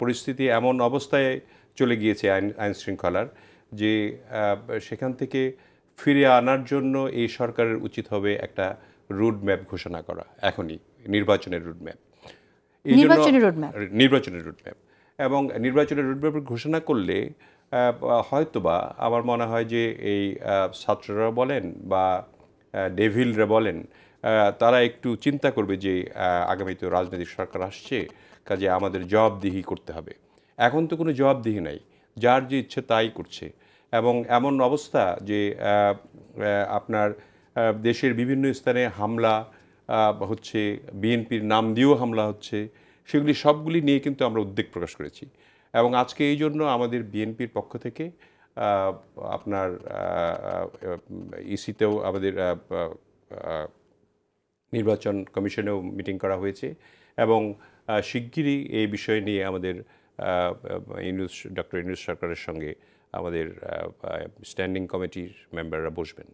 পরিস্থিতি এমন অবস্থায় চলে গিয়েছে আইন শৃঙ্খলার যে সেখান থেকে ফিরে আনার জন্য এই সরকারের উচিত হবে একটা রুট ম্যাপ ঘোষণা করা এখনই, নির্বাচনের রুট ম্যাপ। এই জন্য নির্বাচনের রুট ম্যাপ এবং নির্বাচনের রুট ম্যাপ ঘোষণা করলে হয়তোবা আমার মনে হয় যে এই ছাত্ররা বলেন বা ডেভিলরা বলেন, তারা একটু চিন্তা করবে যে আগামীতে রাজনৈতিক সরকার আসছে, কাজে আমাদের জবাবদিহি করতে হবে। এখন তো কোনো জবাবদিহি নাই, যার যে ইচ্ছে তাই করছে। এবং এমন অবস্থা যে আপনার দেশের বিভিন্ন স্থানে হামলা হচ্ছে, বিএনপির নাম দিয়েও হামলা হচ্ছে, সেগুলি সবগুলি নিয়ে কিন্তু আমরা উদ্বেগ প্রকাশ করেছি। এবং আজকে এই জন্য আমাদের বিএনপির পক্ষ থেকে আপনার ইসিতেও আমাদের নির্বাচন কমিশনেও মিটিং করা হয়েছে এবং শিগগিরই এই বিষয় নিয়ে আমাদের ডক্টর ইউনূস সরকারের সঙ্গে আমাদের স্ট্যান্ডিং কমিটির মেম্বাররা বসবেন।